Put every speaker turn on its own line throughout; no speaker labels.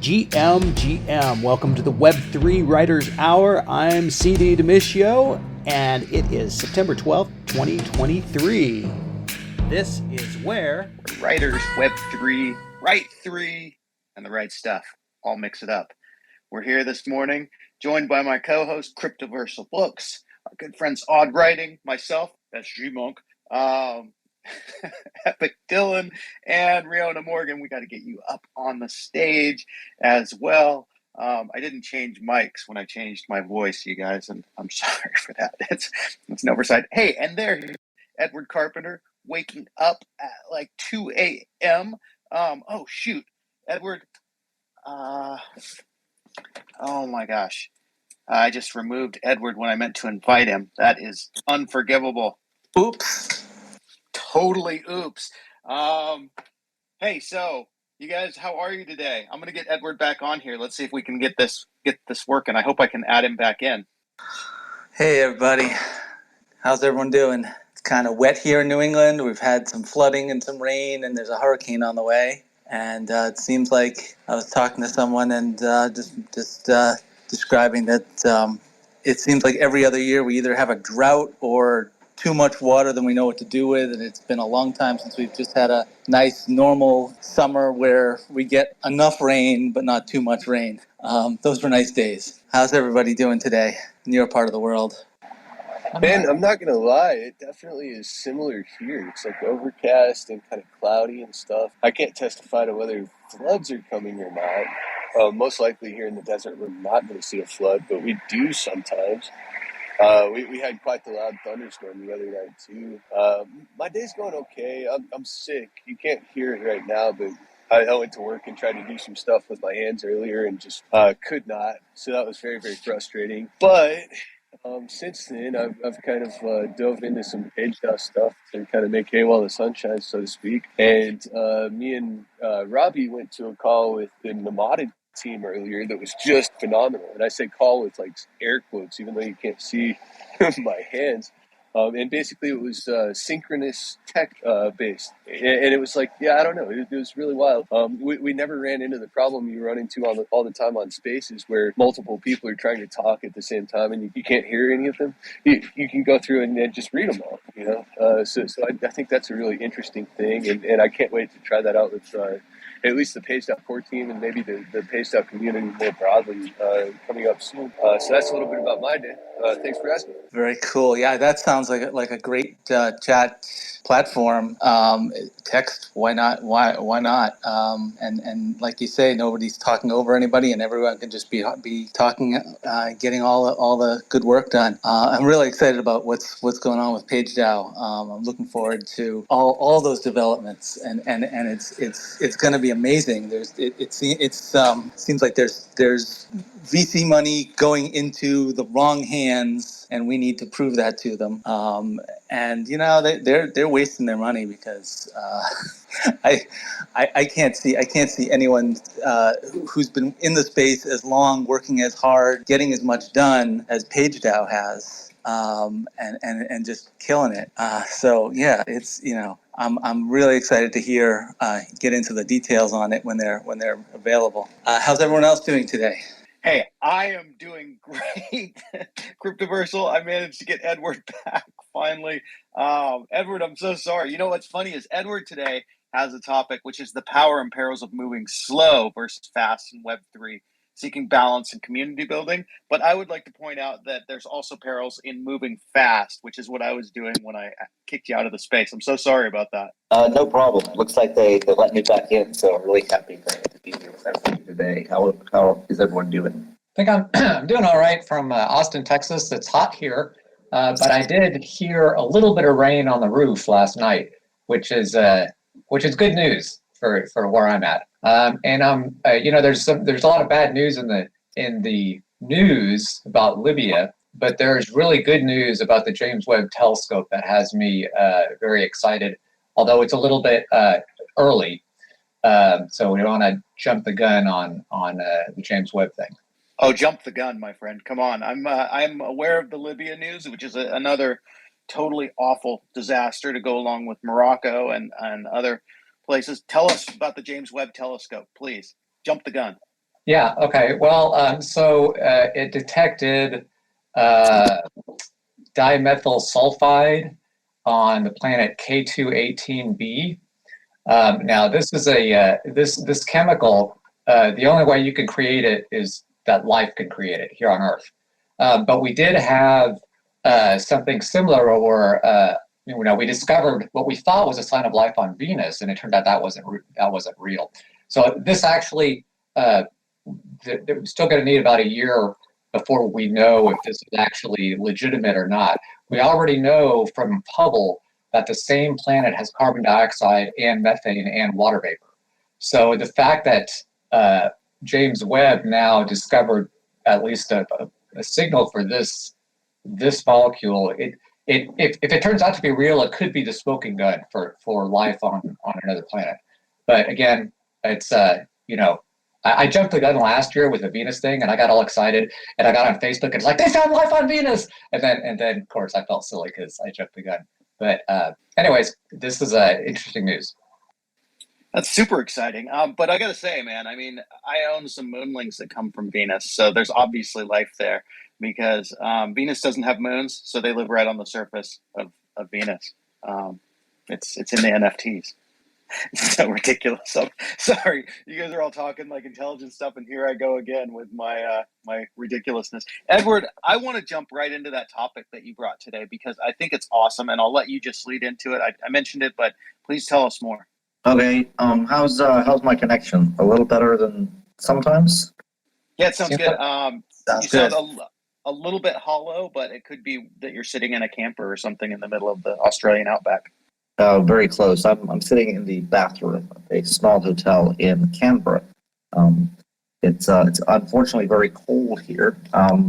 GM. Welcome to the Web3 Writers Hour. I'm CD Demisio, and it is September 12th, 2023. This is where writers, Web3, write 3, and the right stuff. All mix it up. We're here this morning, joined by my co-host, Cryptoversal Books, our good friends Odd Writing, myself, that's G-Monk, Epic Dylan, and Riona Morgan. We got to get you up on the stage as well. I didn't change mics when I changed my voice, you guys, and I'm sorry for that. It's an oversight. Hey, and there, Edward Carpenter, waking up at like 2 a.m. Oh, shoot. Edward, oh my gosh. I just removed Edward when I meant to invite him. That is unforgivable.
Oops.
Totally oops. Hey, so you guys, how are you today? I'm gonna get Edward back on here. Let's see if we can get this working. I hope I can add him back in.
Hey everybody, how's everyone doing? It's kind of wet here in New England. We've had some flooding and some rain, and there's a hurricane on the way. And it seems like I was talking to someone and just describing that it seems like every other year we either have a drought or too much water than we know what to do with, and it's been a long time since we've just had a nice normal summer where we get enough rain but not too much rain. Those were nice days. How's everybody doing today in your part of the world?
Man, I'm not gonna lie, it definitely is similar here. It's like overcast and kind of cloudy and stuff. I can't testify to whether floods are coming or not. Most likely here in the desert we're not going to see a flood, but we do sometimes. We had quite the loud thunderstorm the other night too. My day's going okay. I'm sick. You can't hear it right now, but I went to work and tried to do some stuff with my hands earlier and just could not. So that was very, very frustrating. But since then, I've kind of dove into some page stuff to kind of make hay while the sun shines, so to speak. And me and Robbie went to a call with the Modded team earlier that was just phenomenal. And I say call with like air quotes, even though you can't see my hands. And basically it was synchronous tech based. And it was like, yeah, I don't know. It was really wild. We never ran into the problem you run into all the time on Spaces where multiple people are trying to talk at the same time and you can't hear any of them. You can go through and just read them all, you know. So I think that's a really interesting thing. And I can't wait to try that out with at least the Paged Out core team and maybe the Paged Out community more broadly coming up soon. So that's a little bit about my day. Thanks for asking.
Very cool. Yeah, that sounds like a great chat platform. Text, why not? Why not? And like you say, nobody's talking over anybody, and everyone can just be talking, getting all the good work done. I'm really excited about what's going on with PageDAO. I'm looking forward to all those developments, and it's going to be amazing. It seems like there's VC money going into the wrong hands, and we need to prove that to them. And you know they're wasting their money because I can't see anyone who's been in the space as long, working as hard, getting as much done as PageDAO has, and just killing it. So yeah, it's I'm really excited to get into the details on it when they're available. How's everyone else doing today?
Hey, I am doing great. Cryptoversal, I managed to get Edward back finally. Edward, I'm so sorry. You know what's funny is Edward today has a topic which is the power and perils of moving slow versus fast in Web3, seeking balance and community building. But I would like to point out that there's also perils in moving fast, which is what I was doing when I kicked you out of the space. I'm so sorry about that.
No problem. Looks like they let me back in, so I'm really happy to be here with everybody today. How is everyone doing?
I think I'm doing all right from Austin, Texas. It's hot here, but I did hear a little bit of rain on the roof last night, which is good news for where I'm at. And I'm there's a lot of bad news in the news about Libya, but there's really good news about the James Webb Telescope that has me very excited. Although it's a little bit early, so we don't want to jump the gun on the James Webb thing.
Oh, jump the gun, my friend. Come on. I'm aware of the Libya news, which is another totally awful disaster to go along with Morocco and other places. Tell us about the James Webb Telescope, please. Jump the gun.
Yeah. Okay. Well, so it detected uh, dimethyl sulfide on the planet K218b. Now, this is this chemical. The only way you can create it is that life can create it here on Earth. But we did have something similar, where we discovered what we thought was a sign of life on Venus, and it turned out that wasn't real. So this actually, we're still going to need about a year before we know if this is actually legitimate or not. We already know from Hubble that the same planet has carbon dioxide and methane and water vapor. So the fact that James Webb now discovered at least a signal for this molecule, if it turns out to be real, it could be the smoking gun for life on another planet. But again, it's I jumped the gun last year with the Venus thing, and I got all excited, and I got on Facebook, and it's like, they found life on Venus, and then of course I felt silly because I jumped the gun. But anyways, this is interesting news.
That's super exciting. But I got to say, man, I mean, I own some moonlings that come from Venus. So there's obviously life there because Venus doesn't have moons. So they live right on the surface of Venus. It's in the NFTs. It's so ridiculous. So, sorry, you guys are all talking like intelligent stuff. And here I go again with my my ridiculousness. Edward, I want to jump right into that topic that you brought today because I think it's awesome. And I'll let you just lead into it. I mentioned it, but please tell us more.
Okay, how's my connection? A little better than sometimes?
Yeah, it sounds good.
Sounds
You sound
good.
a little bit hollow, but it could be that you're sitting in a camper or something in the middle of the Australian outback.
Very close. I'm sitting in the bathroom of a small hotel in Canberra. It's unfortunately very cold here.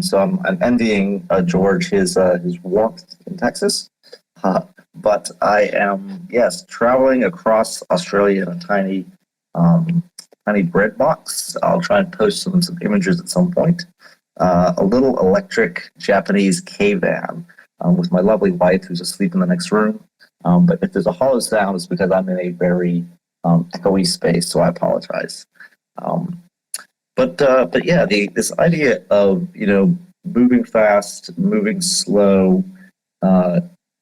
So I'm envying George his warmth in Texas. But I am, yes, traveling across Australia in a tiny bread box. I'll try and post some images at some point. A little electric Japanese K-van with my lovely wife who's asleep in the next room. But if there's a hollow sound, it's because I'm in a very echoey space, so I apologize. But yeah, this idea of moving fast, moving slow,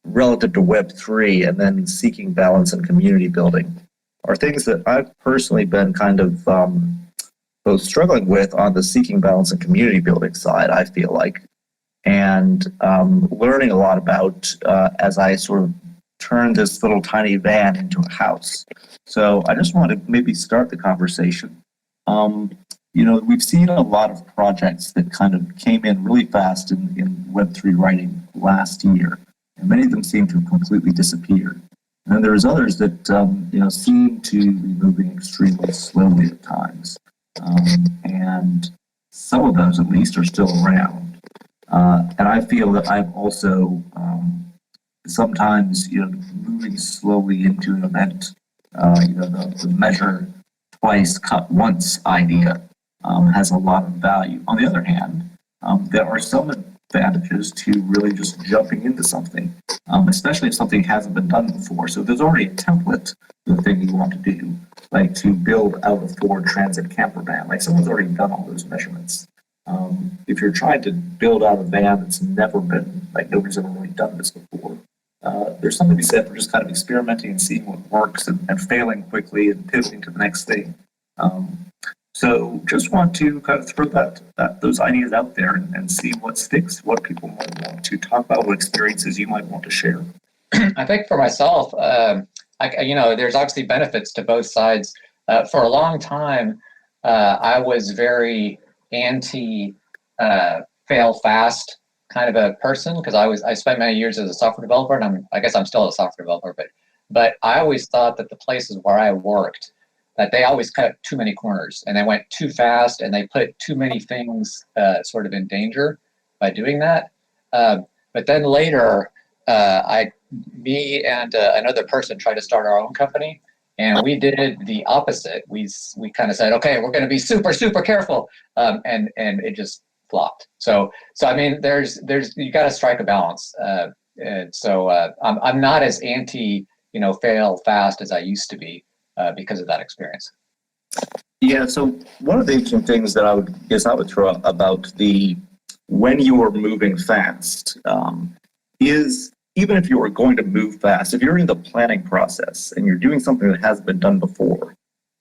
relative to Web3, and then seeking balance and community building are things that I've personally been kind of both struggling with on the seeking balance and community building side, I feel like, and learning a lot about as I sort of turn this little tiny van into a house. So I just want to maybe start the conversation. We've seen a lot of projects that kind of came in really fast in Web3 writing last year, and many of them seem to have completely disappeared. And then there's others that seem to be moving extremely slowly at times, and some of those at least are still around. And I feel that I've also sometimes moving slowly into an event, the measure twice, cut once idea has a lot of value. On the other hand, there are some advantages to really just jumping into something, especially if something hasn't been done before. So there's already a template for the thing you want to do, like to build out a Ford Transit camper van. Like someone's already done all those measurements. If you're trying to build out a van that's never been, like nobody's ever really done this before, there's something to be said for just kind of experimenting and seeing what works and failing quickly and pivoting to the next thing. So just want to kind of throw those ideas out there and see what sticks, what people might want to talk about, what experiences you might want to share.
I think for myself, there's obviously benefits to both sides. For a long time, I was very anti fail fast kind of a person because I spent many years as a software developer, and I guess I'm still a software developer, but I always thought that the places where I worked, that they always cut too many corners and they went too fast and they put too many things sort of in danger by doing that. But then later, me and another person tried to start our own company, and we did the opposite. We kind of said, okay, we're going to be super, super careful, and it just flopped. So I mean, there's you got to strike a balance. And so I'm not as anti fail fast as I used to be because of that experience.
Yeah, so one of the interesting things that I would throw up about the when you are moving fast is even if you are going to move fast, if you're in the planning process and you're doing something that hasn't been done before,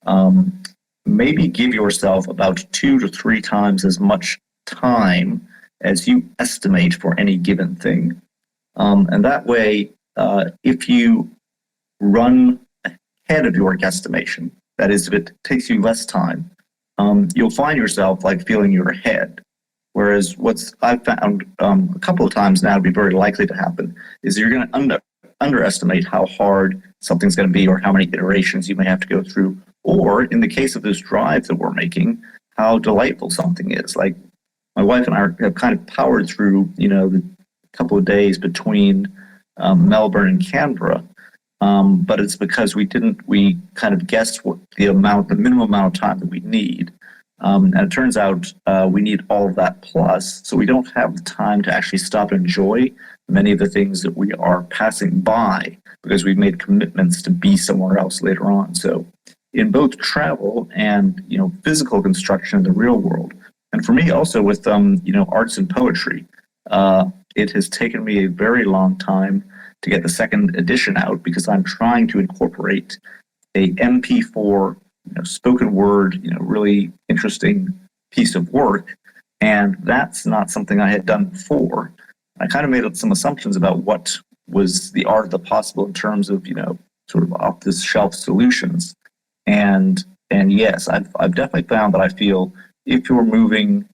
um, maybe give yourself about 2 to 3 times as much time as you estimate for any given thing. And that way, if you run ahead of your guesstimation, that is, if it takes you less time, you'll find yourself like feeling you're ahead. Whereas what's I've found a couple of times now to be very likely to happen is you're going to underestimate how hard something's going to be or how many iterations you may have to go through. Or in the case of this drive that we're making, how delightful something is. Like my wife and I have kind of powered through, the couple of days between Melbourne and Canberra. But it's because we kind of guessed what the minimum amount of time that we need. And it turns out we need all of that plus, so we don't have the time to actually stop and enjoy many of the things that we are passing by because we've made commitments to be somewhere else later on. So in both travel and, physical construction in the real world, and for me also with, arts and poetry, it has taken me a very long time to get the second edition out because I'm trying to incorporate a MP4 spoken word, really interesting piece of work. And that's not something I had done before. I kind of made up some assumptions about what was the art of the possible in terms of, sort of off the shelf solutions. And yes, I've definitely found that I feel if you're moving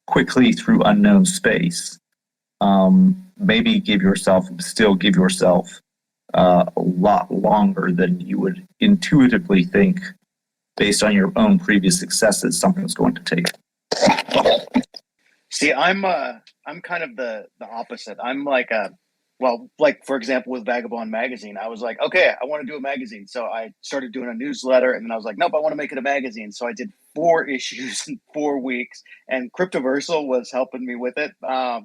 quickly through unknown space, maybe give yourself a lot longer than you would intuitively think based on your own previous successes something's going to take.
See, I'm kind of the opposite. I'm like for example, with Vagabond magazine, I was like, okay, I want to do a magazine. So I started doing a newsletter and then I was like, nope, I want to make it a magazine. So I did 4 issues in 4 weeks and Cryptoversal was helping me with it,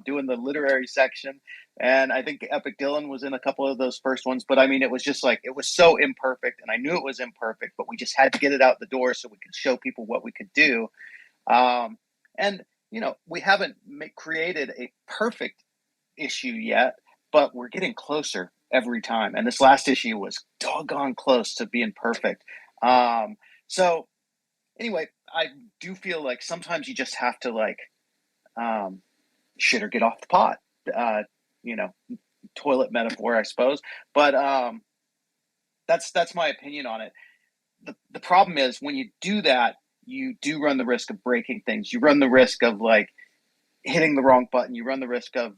doing the literary section. And I think Epic Dylan was in a couple of those first ones. But I mean, it was just like, it was so imperfect and I knew it was imperfect, but we just had to get it out the door so we could show people what we could do. And we haven't created a perfect issue yet, but we're getting closer every time. And this last issue was doggone close to being perfect. So anyway, I do feel like sometimes you just have to shit or get off the pot, toilet metaphor, I suppose. But that's my opinion on it. The problem is when you do that, you do run the risk of breaking things. You run the risk of hitting the wrong button. You run the risk of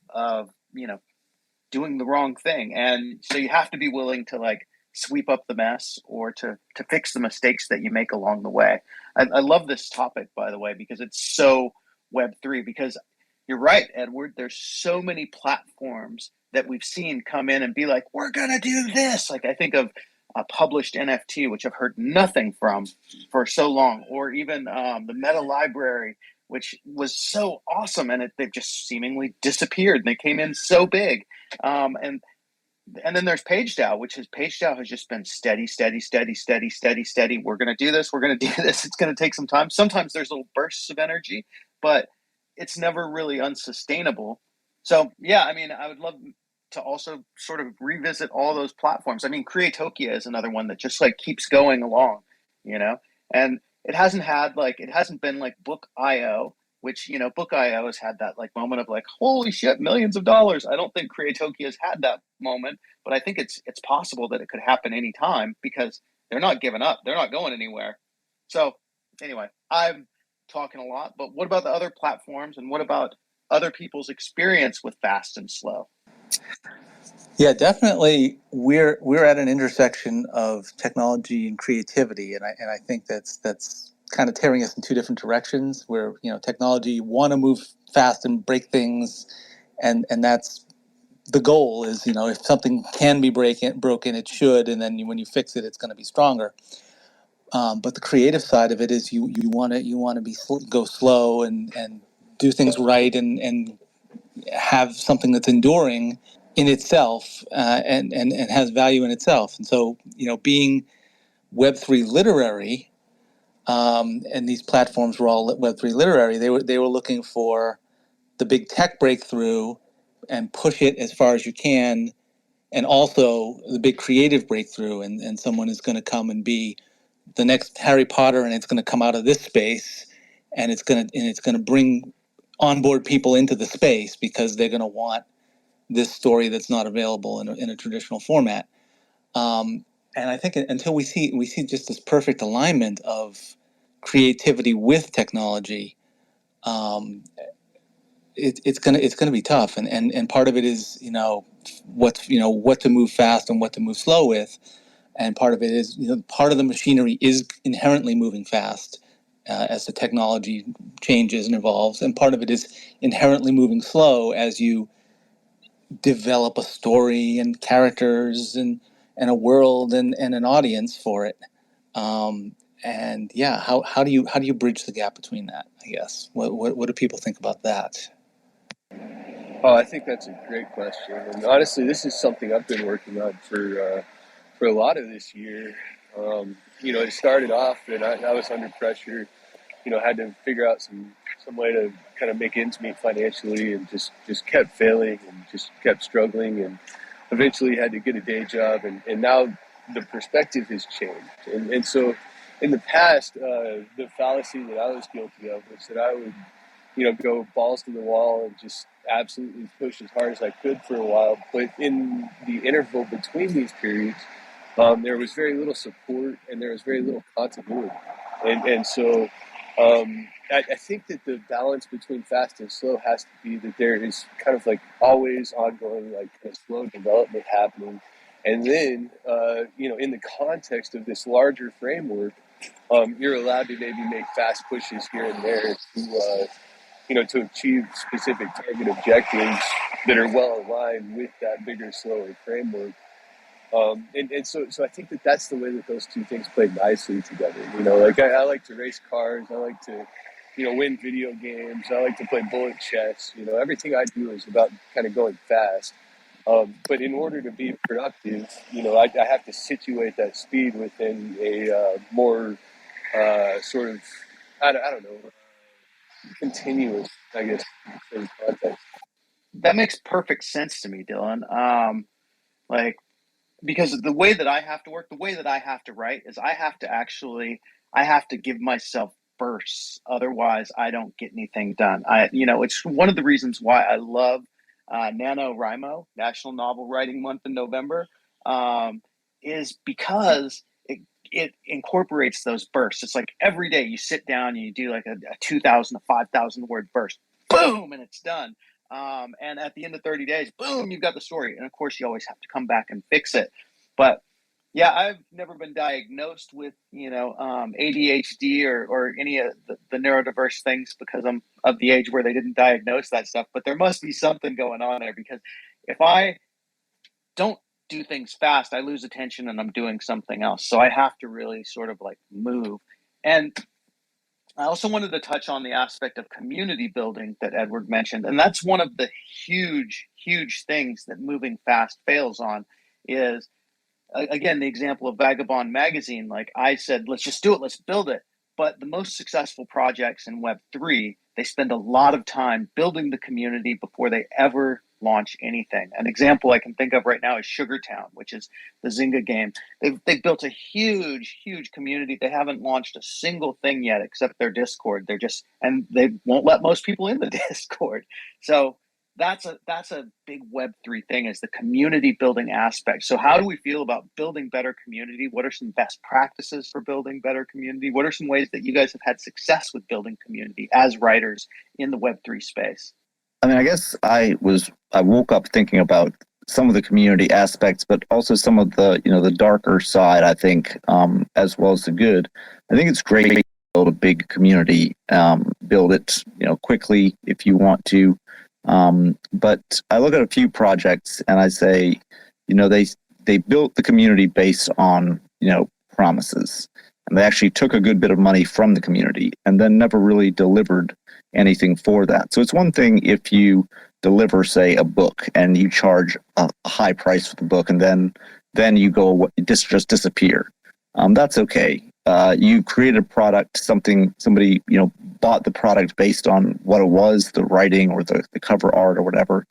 doing the wrong thing. And so you have to be willing to sweep up the mess or to fix the mistakes that you make along the way. I love this topic, by the way, because it's so Web3, because you're right, Edward, there's so many platforms that we've seen come in and be like, we're going to do this. Like I think of a published NFT, which I've heard nothing from for so long, or even the Meta Library, which was so awesome, and they've just seemingly disappeared. And they came in so big, and then there's PageDAO, PageDAO has just been steady. We're going to do this. We're going to do this. It's going to take some time. Sometimes there's little bursts of energy, but it's never really unsustainable. So yeah, I mean, I would love to also sort of revisit all those platforms. I mean, Creatokia is another one that just keeps going along, and it hasn't been like Book.io, which, Book.io has had that moment of holy shit, millions of dollars. I don't think Creatokia has had that moment, but I think it's possible that it could happen anytime because they're not giving up. They're not going anywhere. So anyway, I'm talking a lot, but what about the other platforms and what about other people's experience with fast and slow?
Yeah, definitely. We're at an intersection of technology and creativity, and I think that's kind of tearing us in 2 different directions. Where technology want to move fast and break things, and that's the goal. Is if something can be broken, it should, and then when you fix it, it's going to be stronger. But the creative side of it is you want to go slow and do things right and have something that's enduring in itself and has value in itself. And so being Web3 literary, and these platforms were all Web3 literary. They were looking for the big tech breakthrough and push it as far as you can, and also the big creative breakthrough, and someone is going to come and be the next Harry Potter, and it's going to come out of this space, and it's going to bring onboard people into the space because they're going to want this story that's not available in a traditional format. And I think until we see just this perfect alignment of creativity with technology, it's gonna be tough. And part of it is what to move fast and what to move slow with, and part of it is part of the machinery is inherently moving fast as the technology changes and evolves, and part of it is inherently moving slow as you develop a story and characters and a world and an audience for it. And yeah, how do you bridge the gap between that? I guess what do people think about that?
Oh, I think that's a great question, and honestly, this is something I've been working on for a lot of this year. It started off, and I was under pressure. Had to figure out some way to kind of make ends meet financially, and just kept failing and just kept struggling, and eventually had to get a day job, and now the perspective has changed. And so in the past, the fallacy that I was guilty of was that I would, go balls to the wall and just absolutely push as hard as I could for a while. But in the interval between these periods, there was very little support and there was very little continuity. And so I think that the balance between fast and slow has to be that there is kind of like always ongoing, like kind of slow development happening. And then, in the context of this larger framework, you're allowed to maybe make fast pushes here and there to achieve specific target objectives that are well aligned with that bigger, slower framework. So I think that that's the way that those two things play nicely together. I like to race cars. I like to, win video games. I like to play bullet chess. Everything I do is about kind of going fast. But in order to be productive, I have to situate that speed within a more sort of, I don't know, continuous, I guess, sort of context.
That makes perfect sense to me, Dylan. Because the way that I have to work, the way that I have to write is I have to give myself bursts. Otherwise, I don't get anything done. It's one of the reasons why I love NaNoWriMo, National Novel Writing Month in November, is because it incorporates those bursts. It's like every day you sit down and you do like a 2,000 to 5,000 word burst, boom, and it's done. And at the end of 30 days, boom, you've got the story. And of course, you always have to come back and fix it. But yeah, I've never been diagnosed with, ADHD or any of the neurodiverse things because I'm of the age where they didn't diagnose that stuff. But there must be something going on there, because if I don't do things fast, I lose attention and I'm doing something else. So I have to really sort of like move. And I also wanted to touch on the aspect of community building that Edward mentioned. And that's one of the huge, huge things that moving fast fails on is, again, the example of Vagabond Magazine. Like I said, let's just do it, let's build it. But the most successful projects in Web3, they spend a lot of time building the community before they ever launch anything. An example I can think of right now is Sugartown, which is the Zynga game. They've built a huge, huge community. They haven't launched a single thing yet except their Discord. And they won't let most people in the Discord. So that's a big Web3 thing, is the community building aspect. So how do we feel about building better community? What are some best practices for building better community? What are some ways that you guys have had success with building community as writers in the Web3 space?
I mean, I guess I woke up thinking about some of the community aspects, but also some of the, the darker side, I think, as well as the good. I think it's great to build a big community, build it, quickly if you want to. But I look at a few projects and I say, they built the community based on, promises. And they actually took a good bit of money from the community and then never really delivered anything for that. So it's one thing if you deliver, say, a book and you charge a high price for the book and then you go just disappear. That's okay. you created a product, somebody bought the product based on what it was, the writing or the cover art or whatever.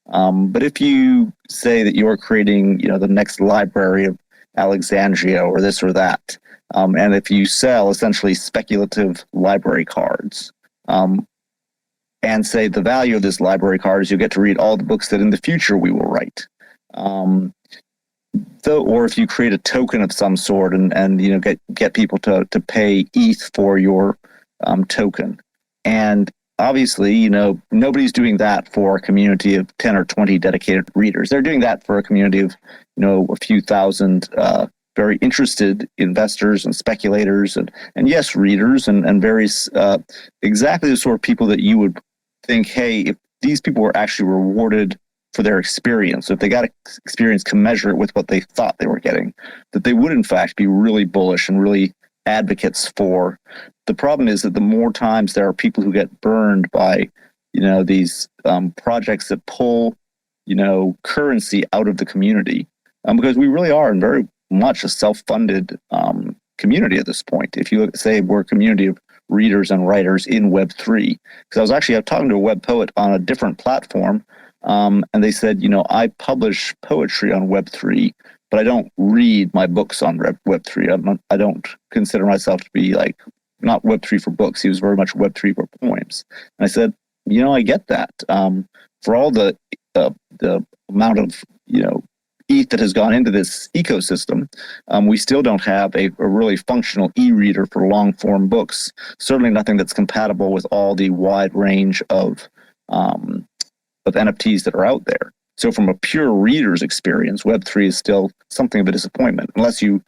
But if you say that you're creating, the next library of Alexandria or this or that, and if you sell essentially speculative library cards, and say the value of this library card is you get to read all the books that in the future we will write. Or if you create a token of some sort and get people to pay ETH for your token. And obviously, nobody's doing that for a community of 10 or 20 dedicated readers. They're doing that for a community of, a few thousand very interested investors and speculators and yes, readers and various, exactly the sort of people that you would think, hey, if these people were actually rewarded for their experience, if they got experience commensurate with what they thought they were getting, that they would in fact be really bullish and really advocates for. The problem is that the more times there are people who get burned by, these projects that pull, currency out of the community, because we really are in very much a self-funded community at this point. If you say we're a community of readers and writers in Web3, because I was talking to a web poet on a different platform, and they said, I publish poetry on Web3, but I don't read my books on Web3. I don't consider myself to be not Web3 for books. He was very much Web3 for poems. And I said, I get that. For all the amount of, ETH that has gone into this ecosystem, we still don't have a really functional e-reader for long-form books. Certainly nothing that's compatible with all the wide range of NFTs that are out there. So from a pure reader's experience, Web3 is still something of a disappointment, unless you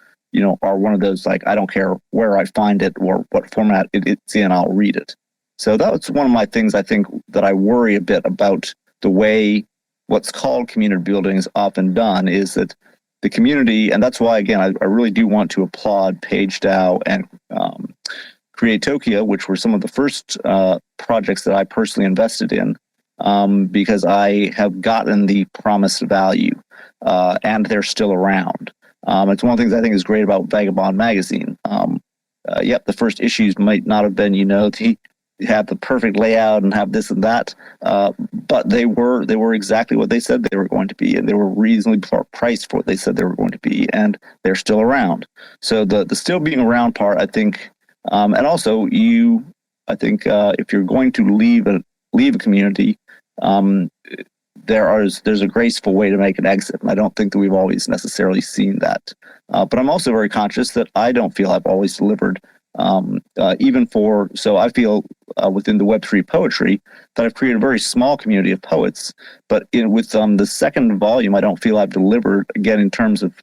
are one of those, I don't care where I find it or what format it's in, I'll read it. So that's one of my things I think that I worry a bit about the way what's called community building is often done, is that the community, and that's why, again, I really do want to applaud PageDAO and Creatopia, which were some of the first projects that I personally invested in, because I have gotten the promised value, and they're still around. It's one of the things I think is great about Vagabond Magazine. The first issues might not have been, have the perfect layout and have this and that, but they were exactly what they said they were going to be, and they were reasonably priced for what they said they were going to be, and they're still around. So the still being around part, I think, and also if you're going to leave a community, there's a graceful way to make an exit, and I don't think that we've always necessarily seen that. But I'm also very conscious that I don't feel I've always delivered. So I feel within the Web3 poetry that I've created a very small community of poets, but with the second volume, I don't feel I've delivered, again, in terms of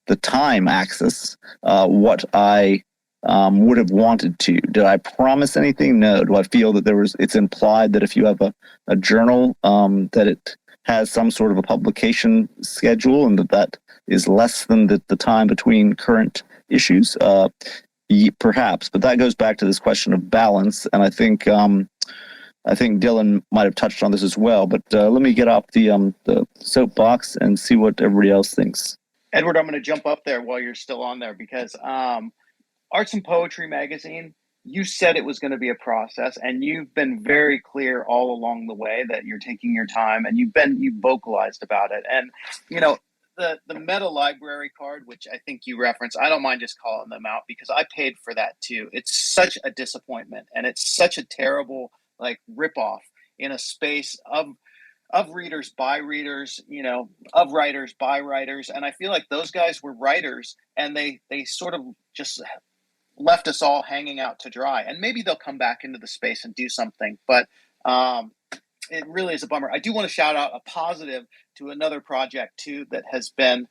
the time axis, what I would have wanted to. Did I promise anything? No. Do I feel that it's implied that if you have a journal, that it has some sort of a publication schedule and that is less than the time between current issues? Perhaps, but that goes back to this question of balance, and I think Dylan might have touched on this as well. But let me get off the soapbox and see what everybody else thinks.
Edward, I'm going to jump up there while you're still on there, because Arts and Poetry Magazine, you said it was going to be a process, and you've been very clear all along the way that you're taking your time, and you've vocalized about it. And the meta library card, which I think you referenced, I don't mind just calling them out because I paid for that too. It's such a disappointment, and it's such a terrible ripoff in a space of readers by readers, of writers by writers. And I feel like those guys were writers, and they sort of just left us all hanging out to dry. And maybe they'll come back into the space and do something, but it really is a bummer. I do want to shout out a positive to another project too that has been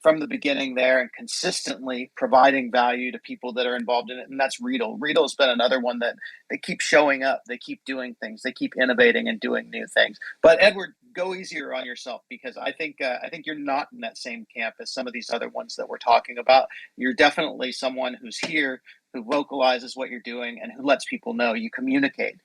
from the beginning there and consistently providing value to people that are involved in it, and that's Readle. Readle has been another one that they keep showing up, they keep doing things, they keep innovating and doing new things. But Edward, go easier on yourself, because I think you're not in that same camp as some of these other ones that we're talking about. You're definitely someone who's here, who vocalizes what you're doing, and who lets people know. You communicate.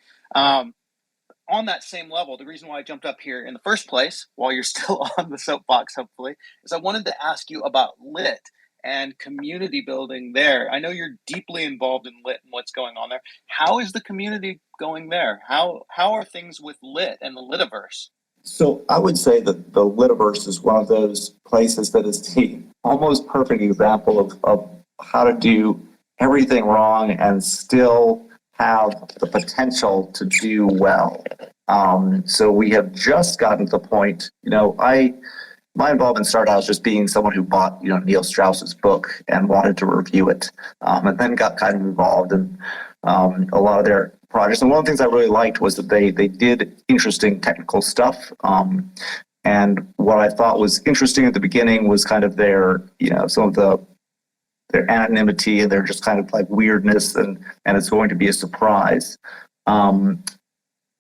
On that same level, the reason why I jumped up here in the first place, while you're still on the soapbox, hopefully, is I wanted to ask you about Lit and community building there. I know you're deeply involved in Lit and what's going on there. How is the community going there? How are things with Lit and the Litiverse?
So I would say that the Litiverse is one of those places that is the almost perfect example of how to do everything wrong and still have the potential to do well. So we have just gotten to the point, my involvement started out as just being someone who bought, Neil Strauss's book and wanted to review it, and then got kind of involved in a lot of their projects. And one of the things I really liked was that they did interesting technical stuff. And what I thought was interesting at the beginning was kind of their, some of their anonymity and their just kind of like weirdness, and it's going to be a surprise.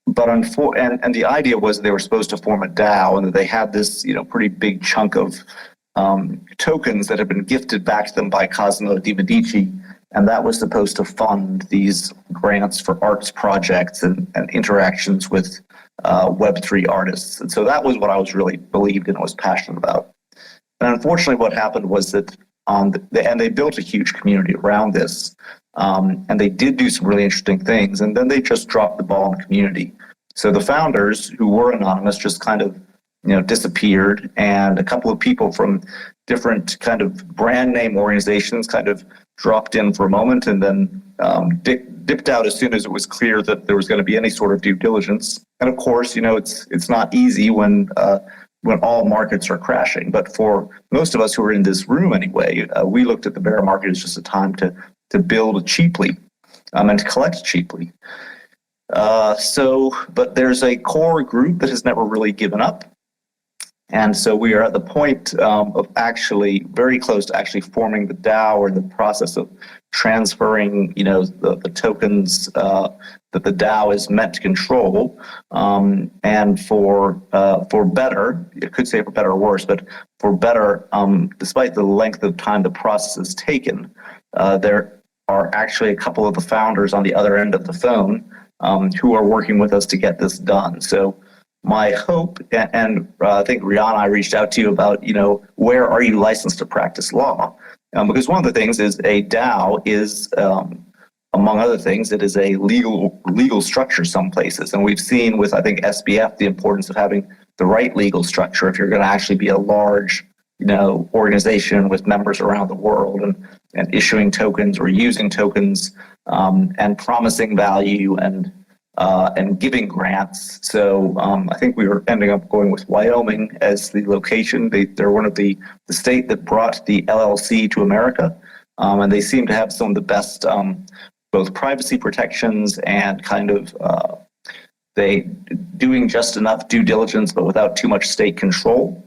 But and the idea was they were supposed to form a DAO, and that they had this, pretty big chunk of tokens that had been gifted back to them by Cosimo Di Medici, and that was supposed to fund these grants for arts projects and interactions with Web3 artists. And so that was what I was really believed in and was passionate about. And unfortunately, what happened was that and they built a huge community around this, and they did do some really interesting things, and then they just dropped the ball in the community. So the founders, who were anonymous, just kind of disappeared, and a couple of people from different kind of brand name organizations kind of dropped in for a moment, and then dipped out as soon as it was clear that there was going to be any sort of due diligence. And of course, it's not easy when all markets are crashing. But for most of us who are in this room anyway, we looked at the bear market as just a time to build cheaply and to collect cheaply. But there's a core group that has never really given up. And so we are at the point of actually very close to actually forming the DAO, or the process of transferring, the tokens that the DAO is meant to control. And for better, it could say for better or worse, but for better, despite the length of time the process has taken, there are actually a couple of the founders on the other end of the phone who are working with us to get this done. So my hope, and I think Rihanna and I reached out to you about, where are you licensed to practice law? Because one of the things is a DAO is, among other things, it is a legal structure some places. And we've seen with, I think, SBF, the importance of having the right legal structure if you're going to actually be a large, organization with members around the world, and issuing tokens or using tokens, and promising value and giving grants. So I think we were ending up going with Wyoming as the location. They're one of the state that brought the LLC to America, and they seem to have some of the best both privacy protections and kind of they doing just enough due diligence, but without too much state control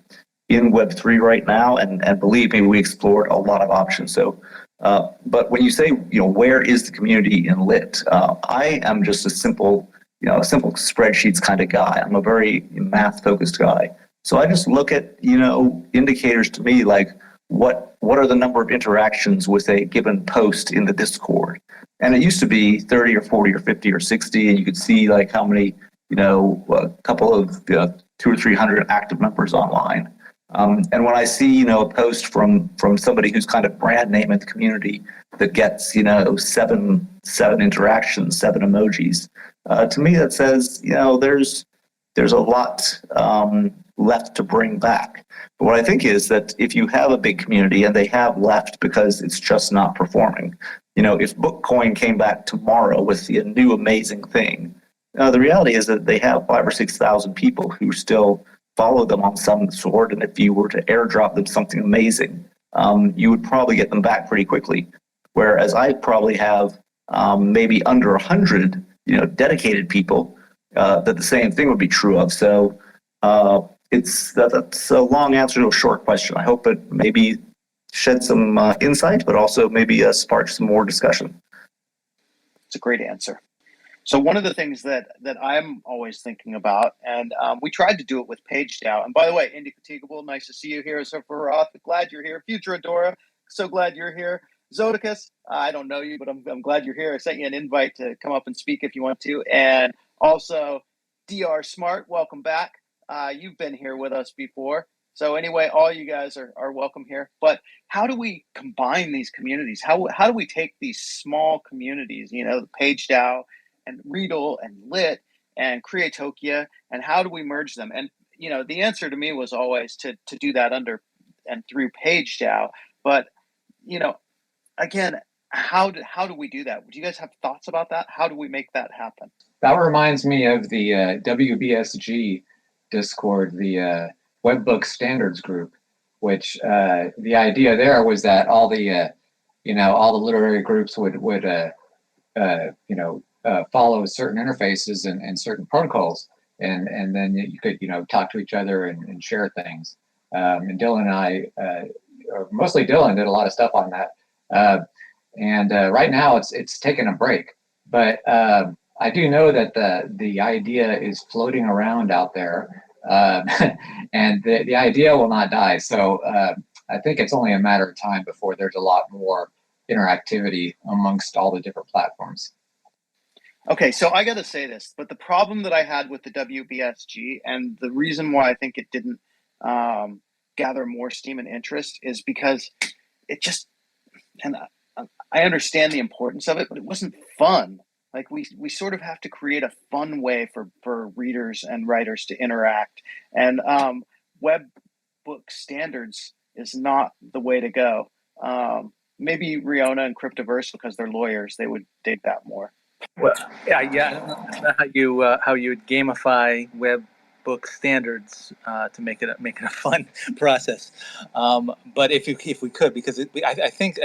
in Web3 right now. And believe me, we explored a lot of options. So. But when you say, where is the community in Lit? I am just a simple spreadsheets kind of guy. I'm a very math-focused guy. So I just look at, indicators to me like what are the number of interactions with a given post in the Discord? And it used to be 30 or 40 or 50 or 60, and you could see like how many, a couple of 200 or 300 active members online. And when I see, a post from somebody who's kind of brand name in the community that gets, seven interactions, 7 emojis, to me that says, there's a lot left to bring back. But what I think is that if you have a big community and they have left because it's just not performing, if Bookcoin came back tomorrow with a new amazing thing, the reality is that they have 5,000 or 6,000 people who still follow them on some sort, and if you were to airdrop them something amazing, you would probably get them back pretty quickly. Whereas I probably have maybe under 100, dedicated people that the same thing would be true of. So that's a long answer to a short question. I hope it maybe shed some insight, but also maybe spark some more discussion.
It's a great answer. So one of the things that I'm always thinking about, and we tried to do it with PageDAO. And by the way, Indefatigable, nice to see you here. So Roth, glad you're here. Future Adora, so glad you're here. Zodicus, I don't know you, but I'm glad you're here. I sent you an invite to come up and speak if you want to. And also, DR Smart, welcome back. You've been here with us before. So anyway, all you guys are welcome here. But how do we combine these communities? How do we take these small communities, PageDAO and Readle and Lit and Creatokia, and how do we merge them? And the answer to me was always to do that under and through PageDAO. But again, how do we do that? Do you guys have thoughts about that? How do we make that happen?
That reminds me of the WBSG Discord, the Webbook Standards Group, which the idea there was that all the literary groups would follow certain interfaces and certain protocols, and then you could talk to each other and share things. And Dylan and I, or mostly Dylan, did a lot of stuff on that. And right now it's taken a break, but I do know that the idea is floating around out there, and the idea will not die. So I think it's only a matter of time before there's a lot more interactivity amongst all the different platforms.
Okay, so I got to say this, but the problem that I had with the WBSG and the reason why I think it didn't gather more steam and interest is because it just, and I understand the importance of it, but it wasn't fun. Like we sort of have to create a fun way for readers and writers to interact, and web book standards is not the way to go. Maybe Riona and Cryptoverse, because they're lawyers, they would dig that more.
Well, yeah. I don't know how you would gamify web book standards to make it a fun process. But if we could, because I think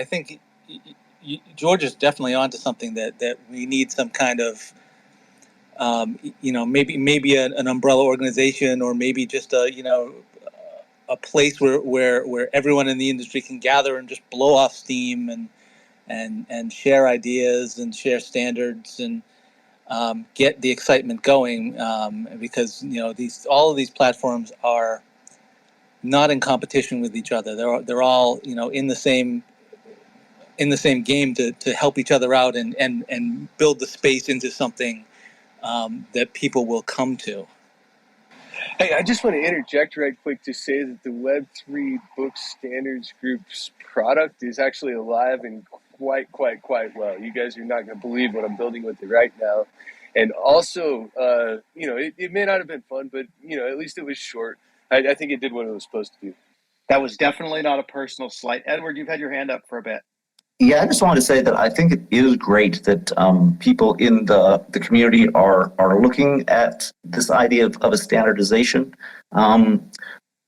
George is definitely onto something that we need some kind of maybe an umbrella organization, or maybe just a place where everyone in the industry can gather and just blow off steam and share ideas and share standards and get the excitement going, because all of these platforms are not in competition with each other. They're all in the same game to help each other out and build the space into something that people will come to.
Hey, I just want to interject right quick to say that the Web3 Book Standards Group's product is actually alive and quite well. You guys are not going to believe what I'm building with it right now. And also, it may not have been fun, but, at least it was short. I think it did what it was supposed to do.
That was definitely not a personal slight. Edward, you've had your hand up for a bit.
Yeah, I just wanted to say that I think it is great that people in the community are looking at this idea of a standardization. And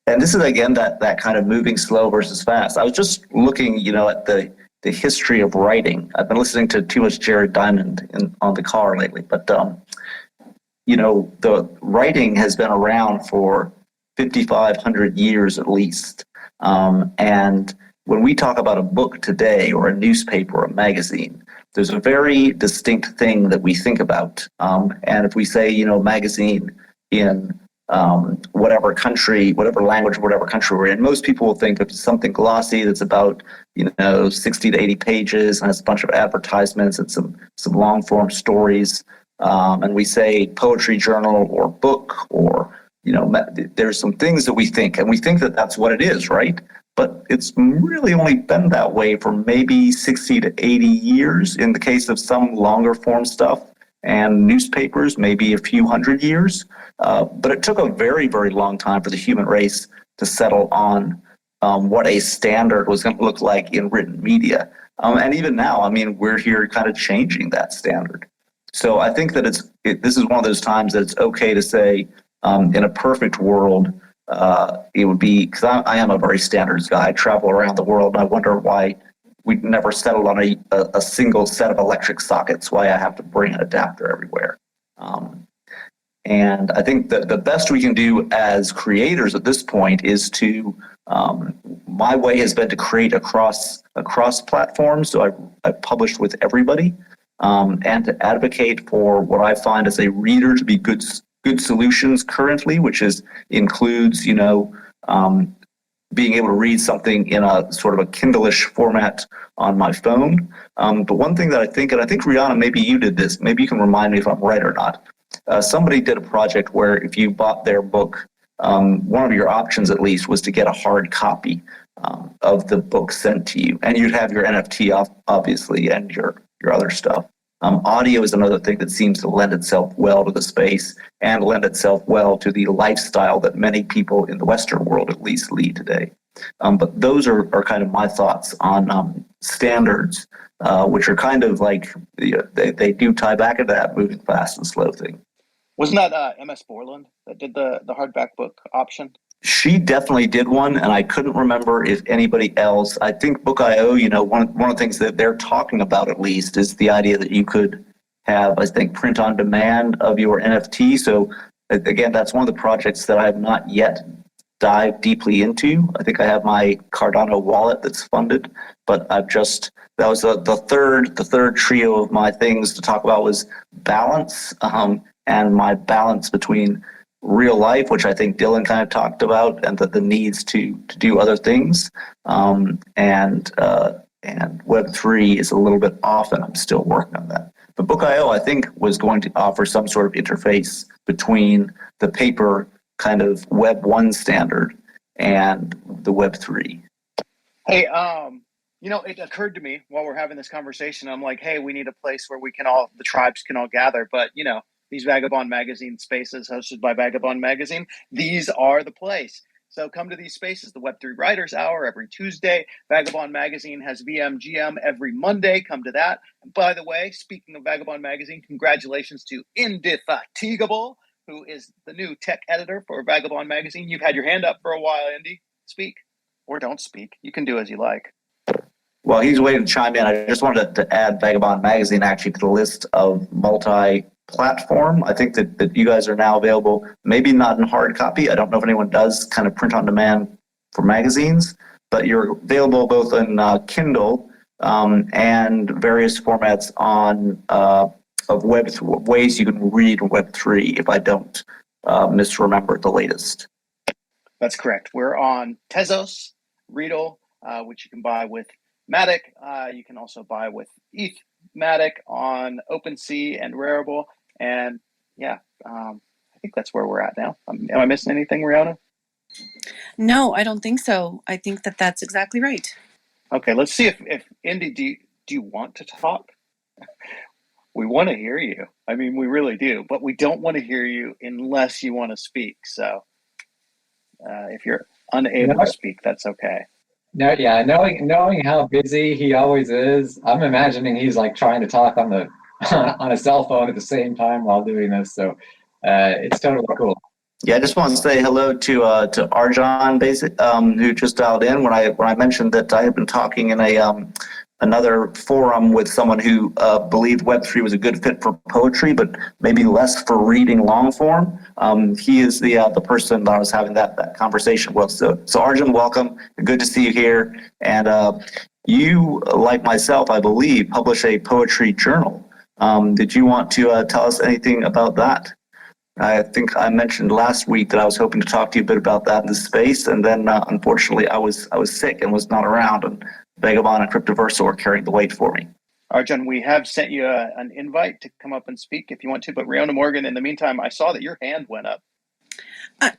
this is, again, that kind of moving slow versus fast. I was just looking, at the history of writing. I've been listening to too much Jared Diamond on the car lately, but, the writing has been around for 5,500 years at least. And when we talk about a book today or a newspaper or a magazine, there's a very distinct thing that we think about. And if we say, magazine in whatever country, whatever language, whatever country we're in, most people will think of something glossy that's about 60 to 80 pages and has a bunch of advertisements and some long form stories. And we say poetry journal or book, or there's some things that we think, and we think that that's what it is, right? But it's really only been that way for maybe 60 to 80 years in the case of some longer form stuff, and newspapers maybe a few hundred years. But it took a very, very long time for the human race to settle on what a standard was going to look like in written media. And even now, we're here kind of changing that standard. So I think that this is one of those times that it's okay to say, in a perfect world, it would be, because I am a very standards guy. I travel around the world, and I wonder why we never settled on a single set of electric sockets, why I have to bring an adapter everywhere. And I think that the best we can do as creators at this point is to, my way has been to create across platforms. So I've published with everybody, and to advocate for what I find as a reader to be good solutions currently, which includes, being able to read something in a sort of a Kindle-ish format on my phone. But one thing that I think Rihanna, maybe you did this, maybe you can remind me if I'm right or not. Somebody did a project where if you bought their book one of your options at least was to get a hard copy of the book sent to you, and you'd have your NFT off, obviously, and your other stuff. Audio is another thing that seems to lend itself well to the space and lend itself well to the lifestyle that many people in the Western world at least lead today. But those are kind of my thoughts on standards, which are kind of like, they do tie back into that moving fast and slow thing.
Wasn't that MS Borland that did the hardback book option?
She definitely did one, and I couldn't remember if anybody else. I think Book.io, one of the things that they're talking about at least is the idea that you could have, I think, print on demand of your NFT. So again, that's one of the projects that I have not yet dived deeply into. I think I have my Cardano wallet that's funded, but that was the third trio of my things to talk about was balance, and my balance between real life, which I think Dylan kind of talked about, and the needs to do other things, and Web3 is a little bit off, and I'm still working on that. But Book.io, I think, was going to offer some sort of interface between the paper kind of Web 1 standard and the Web3.
Hey, it occurred to me while we're having this conversation, I'm like, hey, we need a place where the tribes can all gather. But, these Vagabond Magazine spaces hosted by Vagabond Magazine, these are the place. So come to these spaces, the Web3 Writers Hour every Tuesday. Vagabond Magazine has VMGM every Monday. Come to that. And by the way, speaking of Vagabond Magazine, congratulations to Indefatigable, who is the new tech editor for Vagabond Magazine. You've had your hand up for a while, Indy. Speak or don't speak. You can do as you like.
Well, he's waiting to chime in. I just wanted to add Vagabond Magazine actually to the list of multi-platform. I think that you guys are now available, maybe not in hard copy. I don't know if anyone does kind of print on demand for magazines, but you're available both in Kindle and various formats of ways you can read Web3, if I don't misremember the latest.
That's correct. We're on Tezos, Readle, which you can buy with Matic. You can also buy with ETH Matic on OpenSea and Rarible. And I think that's where we're at now. Am I missing anything, Rihanna?
No, I don't think so. I think that's exactly right.
Okay, let's see if Indy, do you want to talk? We want to hear you. I mean, we really do, but we don't want to hear you unless you want to speak. So if you're unable to speak, that's okay.
No, yeah, knowing how busy he always is, I'm imagining he's like trying to talk on the on a cell phone at the same time while doing this. So it's totally cool.
Yeah, I just want to say hello to Arjan, who just dialed in when I mentioned that I had been talking in another forum with someone who believed Web3 was a good fit for poetry, but maybe less for reading long form. He is the person that I was having that conversation with. So Arjun, welcome. Good to see you here. And you, like myself, I believe, publish a poetry journal. Did you want to tell us anything about that? I think I mentioned last week that I was hoping to talk to you a bit about that in the space, and then unfortunately I was sick and was not around, and Vagabond and Cryptoverso are carrying the weight for me.
Arjun, we have sent you an invite to come up and speak if you want to, but Riona Morgan, in the meantime, I saw that your hand went up.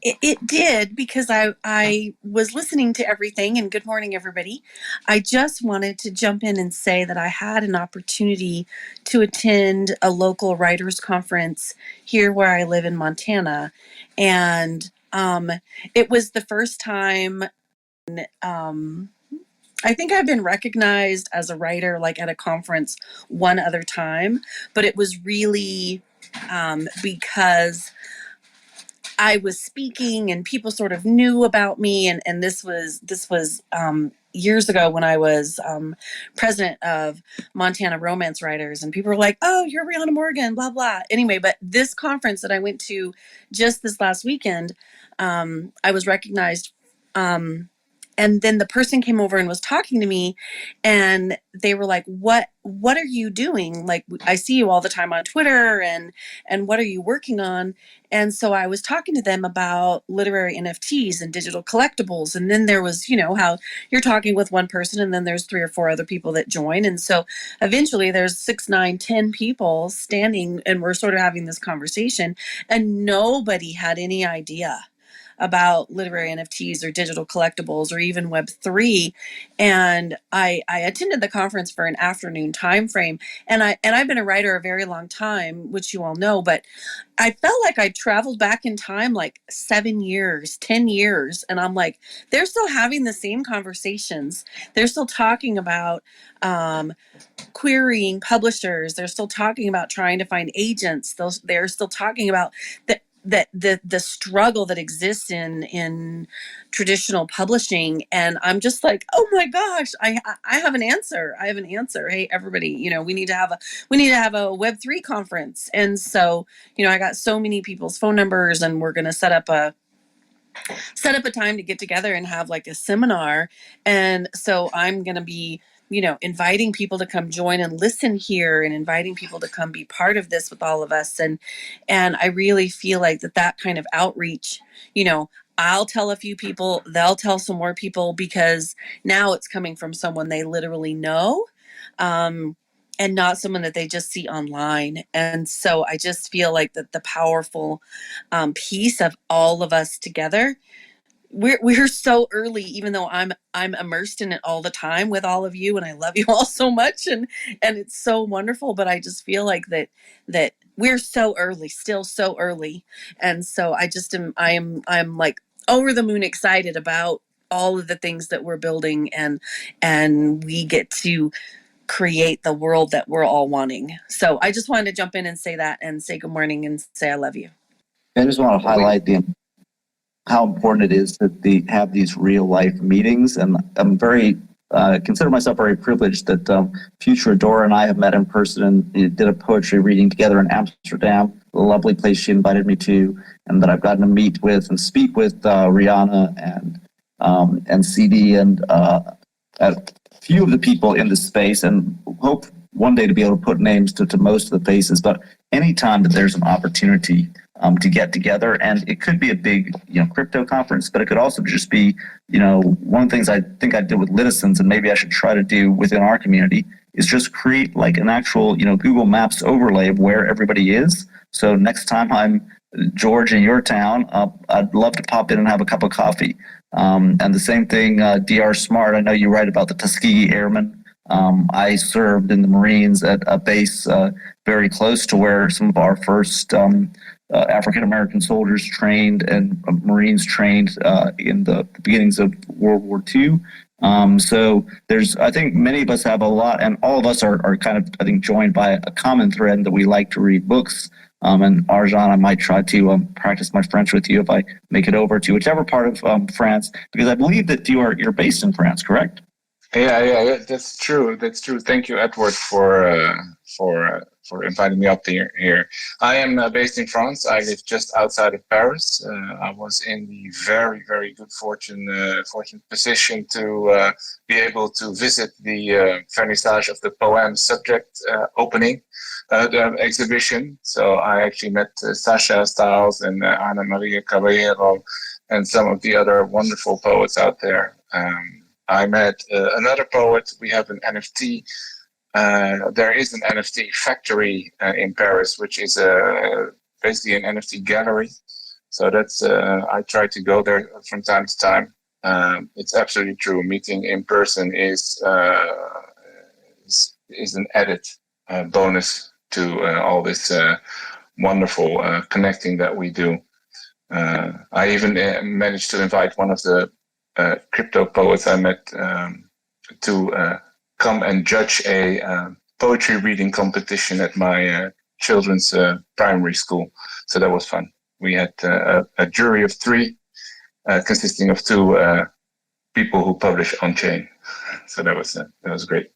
It did, because I was listening to everything, and good morning, everybody. I just wanted to jump in and say that I had an opportunity to attend a local writers conference here where I live in Montana, and it was the first time. I think I've been recognized as a writer like at a conference one other time, but it was really because I was speaking and people sort of knew about me, and this was years ago when I was president of Montana Romance Writers, and people were like, "Oh, you're Rihanna Morgan," blah blah. Anyway, but this conference that I went to just this last weekend, I was recognized. And then the person came over and was talking to me, and they were like, what are you doing? Like, I see you all the time on Twitter, and what are you working on? And so I was talking to them about literary NFTs and digital collectibles. And then there was, how you're talking with one person and then there's 3 or 4 other people that join. And so eventually there's 6, 9, 10 people standing, and we're sort of having this conversation, and nobody had any idea about literary NFTs or digital collectibles or even Web3. And I attended the conference for an afternoon time frame. And I've been a writer a very long time, which you all know, but I felt like I traveled back in time like 7 years, 10 years. And I'm like, they're still having the same conversations. They're still talking about querying publishers. They're still talking about trying to find agents. They're still talking about the struggle that exists in traditional publishing. And I'm just like, oh my gosh, I have an answer. I have an answer. Hey, everybody, we need to have a Web3 conference. And so, I got so many people's phone numbers, and we're going to set up a time to get together and have like a seminar. And so I'm going to be, inviting people to come join and listen here, and inviting people to come be part of this with all of us. And I really feel like that kind of outreach, I'll tell a few people, they'll tell some more people, because now it's coming from someone they literally know. And not someone that they just see online. And so I just feel like that the powerful piece of all of us together, we're so early, even though I'm immersed in it all the time with all of you, and I love you all so much, and it's so wonderful. But I just feel like that we're so early, still so early. And so I'm like over the moon excited about all of the things that we're building, and we get to create the world that we're all wanting. So I just wanted to jump in and say that, and say good morning, and say I love you.
I just want to highlight how important it is to have these real life meetings. And I'm very, consider myself very privileged that future Adora and I have met in person and did a poetry reading together in Amsterdam, a lovely place she invited me to, and that I've gotten to meet with and speak with Rihanna and CD and a few of the people in the space, and hope one day to be able to put names to most of the faces. But anytime that there's an opportunity to get together, and it could be a big, crypto conference, but it could also just be, one of the things I think I did with Litisons, and maybe I should try to do within our community, is just create like an actual, Google Maps overlay of where everybody is. So next time I'm George in your town, I'd love to pop in and have a cup of coffee. And the same thing, DR Smart, I know you write about the Tuskegee Airmen. I served in the Marines at a base very close to where some of our first African-American soldiers trained, and Marines trained in the beginnings of World War II. So I think many of us have a lot, and all of us are kind of, I think, joined by a common thread that we like to read books. And Arjan, I might try to practice my French with you if I make it over to whichever part of France, because I believe that you're based in France, correct?
Yeah, that's true. That's true. Thank you, Edward, for inviting me up here. I am based in France. I live just outside of Paris. I was in the very, very good fortunate position to be able to visit the vernissage of the poem subject opening the exhibition. So I actually met Sasha Stiles and Ana Maria Caballero and some of the other wonderful poets out there. I met another poet. We have an NFT. There is an NFT factory in Paris, which is basically an NFT gallery. So that's I try to go there from time to time. It's absolutely true. Meeting in person is an added bonus to all this wonderful connecting that we do. I even managed to invite one of the crypto poets I met to come and judge a poetry reading competition at my children's primary school. So that was fun. We had a jury of 3 consisting of 2 people who publish on-chain. So that was great.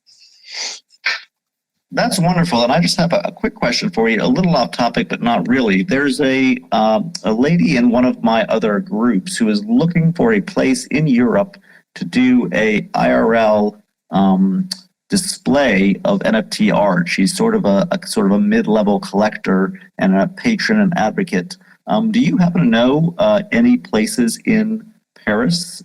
That's wonderful. And I just have a quick question for you, a little off topic, but not really. There's a lady in one of my other groups who is looking for a place in Europe to do a IRL display of NFT art. She's sort of a mid-level collector and a patron and advocate. Do you happen to know any places in Paris?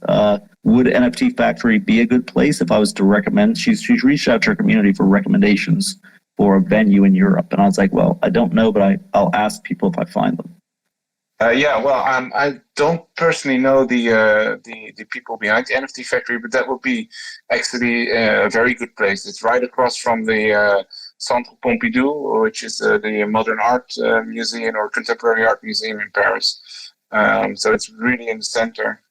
Would NFT Factory be a good place if I was to recommend? She's reached out to her community for recommendations for a venue in Europe, and I was like, well, I don't know, but I'll ask people if I find them.
Yeah, well, I don't personally know the people behind the NFT Factory, but that would be actually a very good place. It's right across from the Centre Pompidou, which is the modern art museum or contemporary art museum in Paris. So it's really in the center.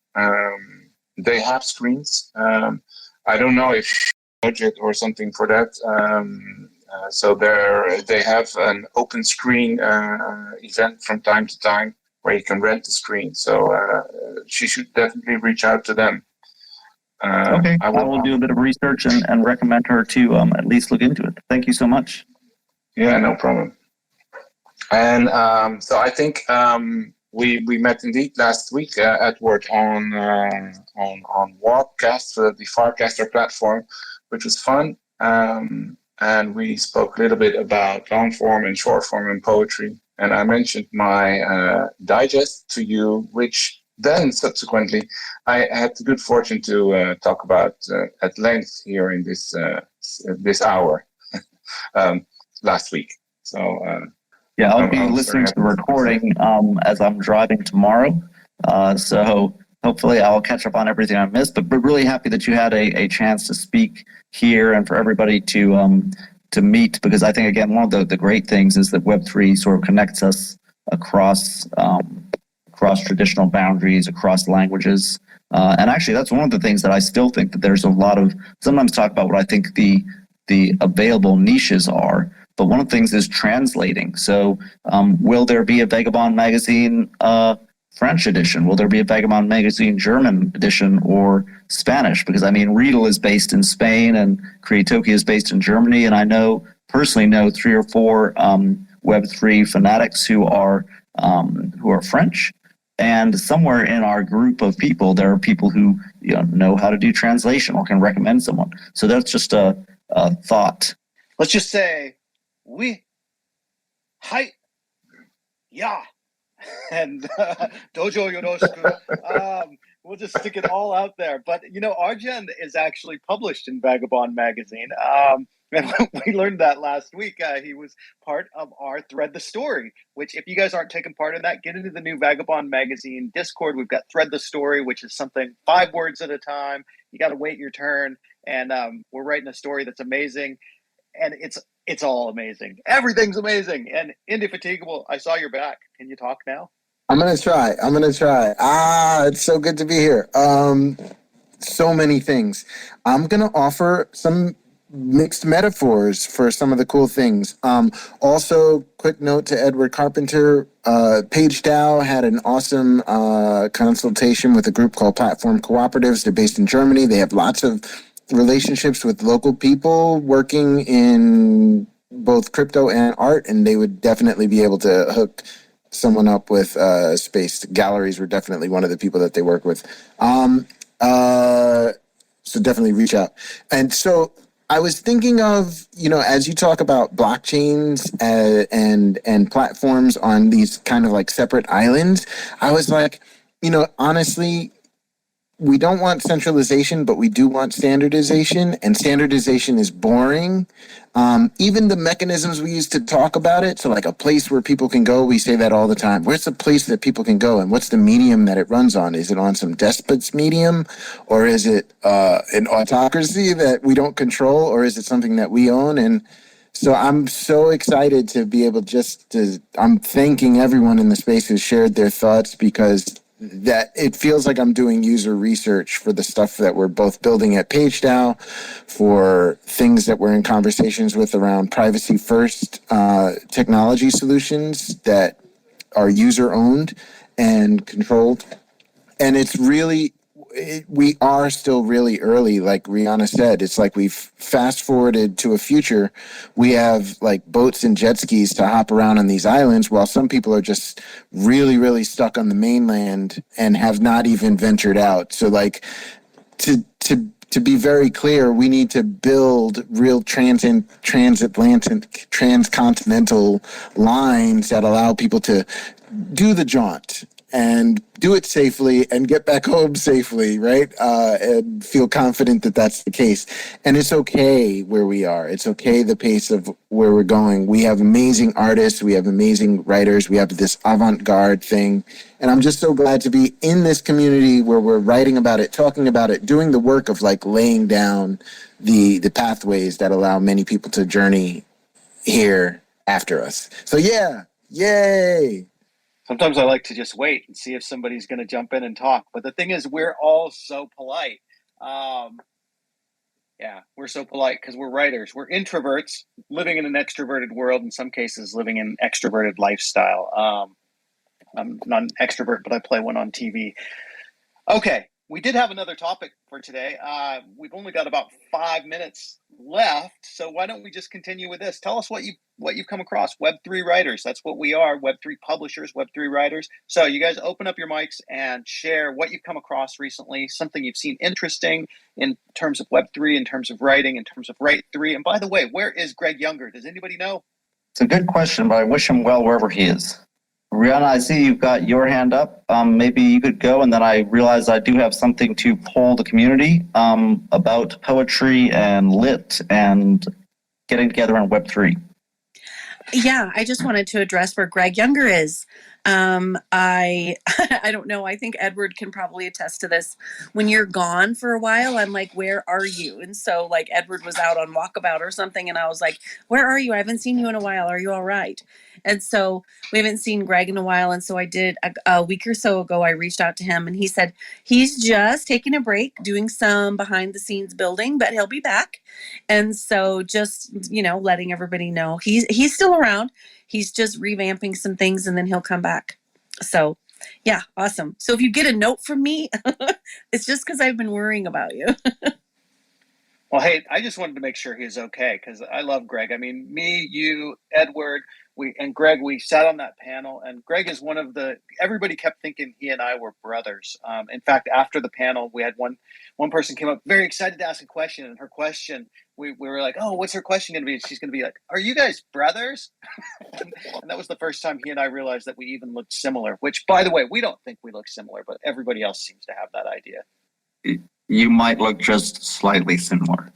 They have screens. I don't know if budget or something for that. So they have an open screen event from time to time where you can rent the screen. So she should definitely reach out to them.
Okay, I will do a bit of research and recommend her to at least look into it. Thank you so much.
Yeah, no problem. And so I think we met indeed last week, Edward, on Warpcast, the Farcaster platform, which was fun. And we spoke a little bit about long form and short form and poetry. And I mentioned my digest to you, which then subsequently I had the good fortune to talk about at length here in this hour last week. So
yeah, I'll be listening to the recording as I'm driving tomorrow. So hopefully I'll catch up on everything I missed. But really happy that you had a chance to speak here and for everybody to meet, because I think, again, one of the great things is that Web3 sort of connects us across traditional boundaries, across languages. And actually, that's one of the things that I still think that there's a lot of, sometimes talk about what I think the available niches are, but one of the things is translating. So will there be a Vagabond Magazine French edition? Will there be a Vagabond Magazine German edition or Spanish? Because I mean, Riedel is based in Spain and Creatokia is based in Germany, and I personally know 3 or 4 Web3 fanatics who are French. And somewhere in our group of people, there are people who know how to do translation or can recommend someone. So that's just a thought.
Let's just say, oui, hi, yeah, and dojo yoroshiku. We'll just stick it all out there. But Arjen is actually published in Vagabond Magazine. And we learned that last week. He was part of our Thread the Story, which, if you guys aren't taking part in that, get into the new Vagabond Magazine Discord. We've got Thread the Story, which is something 5 words at a time. You got to wait your turn. And we're writing a story that's amazing. And it's all amazing. Everything's amazing. And Indefatigable, I saw your back. Can you talk now?
I'm going to try. It's so good to be here. So many things. I'm going to offer some mixed metaphors for some of the cool things. Also, quick note to Edward Carpenter. PageDAO had an awesome consultation with a group called Platform Cooperatives. They're based in Germany. They have lots of relationships with local people working in both crypto and art, and they would definitely be able to hook someone up with space. Galleries were definitely one of the people that they work with. So definitely reach out. And so I was thinking of, as you talk about blockchains and platforms on these kind of like separate islands, I was like, honestly, we don't want centralization, but we do want standardization, and standardization is boring. Even the mechanisms we use to talk about it, so like a place where people can go, we say that all the time. Where's the place that people can go, and what's the medium that it runs on? Is it on some despot's medium, or is it an autocracy that we don't control, or is it something that we own? And so I'm so excited to be able I'm thanking everyone in the space who shared their thoughts, because that it feels like I'm doing user research for the stuff that we're both building at PageDAO, for things that we're in conversations with around privacy first technology solutions that are user owned and controlled. And it's really, we are still really early, like Rihanna said. It's like we've fast forwarded to a future. We have like boats and jet skis to hop around on these islands, while some people are just really, really stuck on the mainland and have not even ventured out. So like to be very clear, we need to build real transatlantic, transcontinental lines that allow people to do the jaunt and do it safely and get back home safely, right? And feel confident that that's the case. And it's okay where we are. It's okay the pace of where we're going. We have amazing artists, we have amazing writers, we have this avant-garde thing. And I'm just so glad to be in this community where we're writing about it, talking about it, doing the work of like laying down the pathways that allow many people to journey here after us. So yeah, yay.
Sometimes I like to just wait and see if somebody's going to jump in and talk. But the thing is, we're all so polite. Yeah, we're so polite because we're writers. We're introverts living in an extroverted world, in some cases living in an extroverted lifestyle. I'm not an extrovert, but I play one on TV. Okay, we did have another topic for today. We've only got about 5 minutes left, so why don't we just continue with this? Tell us what you've come across. Web3 writers, that's what we are. Web3 publishers, Web3 writers. So you guys open up your mics and share what you've come across recently, something you've seen interesting in terms of Web3, in terms of writing, in terms of Write3. And by the way, where is Greg Younger? Does anybody know?
It's a good question, but I wish him well wherever he is. Rihanna, I see you've got your hand up. Maybe you could go, and then I realize I do have something to poll the community about poetry and lit and getting together on Web3.
Yeah, I just wanted to address where Greg Younger is. I I don't know. I think Edward can probably attest to this. When you're gone for a while, I'm like, where are you? And so like Edward was out on walkabout or something, and I was like, where are you? I haven't seen you in a while. Are you all right? And so we haven't seen Greg in a while. And so I did a week or so ago, I reached out to him and he said he's just taking a break, doing some behind the scenes building, but he'll be back. And so just, letting everybody know he's still around. He's just revamping some things and then he'll come back. So yeah, awesome. So if you get a note from me, it's just because I've been worrying about you.
Well, hey, I just wanted to make sure he's okay because I love Greg. I mean, me, you, Edward, and Greg, we sat on that panel, and Greg is one of everybody kept thinking he and I were brothers. In fact, after the panel, we had one person came up very excited to ask a question, and her question, we were like, oh, what's her question going to be? And she's going to be like, are you guys brothers? And that was the first time he and I realized that we even looked similar, which, by the way, we don't think we look similar, but everybody else seems to have that idea.
You might look just slightly similar.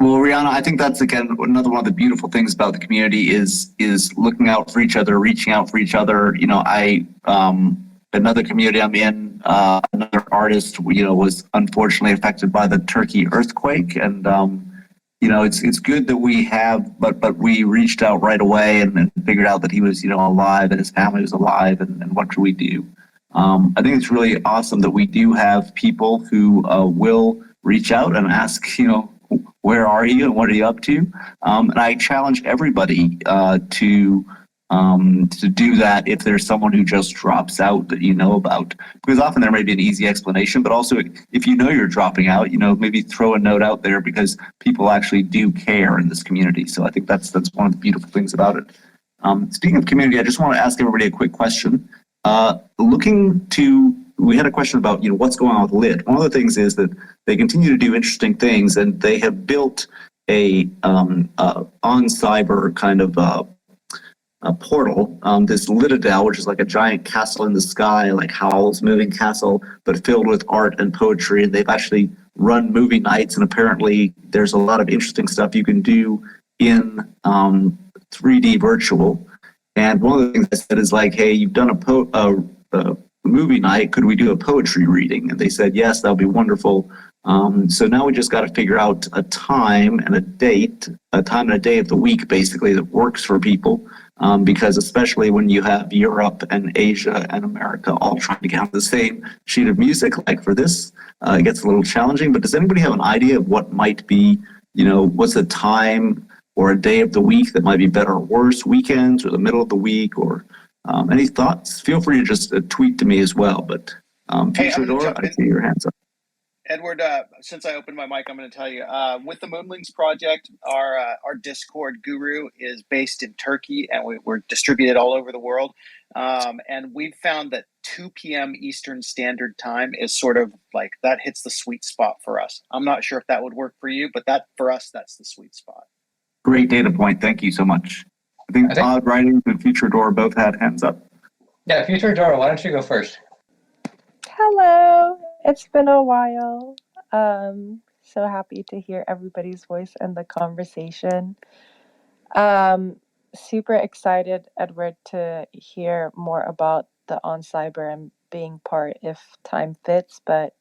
Well, Rihanna, I think that's, again, another one of the beautiful things about the community is looking out for each other, reaching out for each other. Another community I'm in, another artist, was unfortunately affected by the Turkey earthquake. And, it's good that we have, but we reached out right away and figured out that he was, alive and his family was alive and what could we do? I think it's really awesome that we do have people who will reach out and ask, where are you and what are you up to? And I challenge everybody to do that if there's someone who just drops out that you know about. Because often there may be an easy explanation, but also if you know you're dropping out, maybe throw a note out there because people actually do care in this community. So I think that's one of the beautiful things about it. Speaking of community, I just want to ask everybody a quick question. We had a question about what's going on with Lit. One of the things is that they continue to do interesting things, and they have built a on cyber kind of a portal. This Litadel, which is like a giant castle in the sky, like Howl's Moving Castle, but filled with art and poetry. And they've actually run movie nights, and apparently there's a lot of interesting stuff you can do in 3D virtual. And one of the things I said is like, hey, you've done a movie night. Could we do a poetry reading? And they said, yes, that would be wonderful. So now we just got to figure out a time and a day of the week, basically, that works for people. Because especially when you have Europe and Asia and America all trying to get on the same sheet of music, like for this, it gets a little challenging. But does anybody have an idea of what might be, what's the time or a day of the week that might be better or worse, weekends or the middle of the week, or any thoughts? Feel free to just tweet to me as well. But Future Door, I see your hands up.
Edward, since I opened my mic, I'm going to tell you, with the Moonlings project, our Discord guru is based in Turkey, and we're distributed all over the world. And we've found that 2 p.m. Eastern Standard Time is sort of like, that hits the sweet spot for us. I'm not sure if that would work for you, but for us, that's the sweet spot.
Great data point. Thank you so much. I think Todd Writing and Future Door both had hands up.
Yeah, Future Door, why don't you go first?
Hello, it's been a while. So happy to hear everybody's voice and the conversation. Super excited, Edward, to hear more about the On Cyber and being part if time fits, but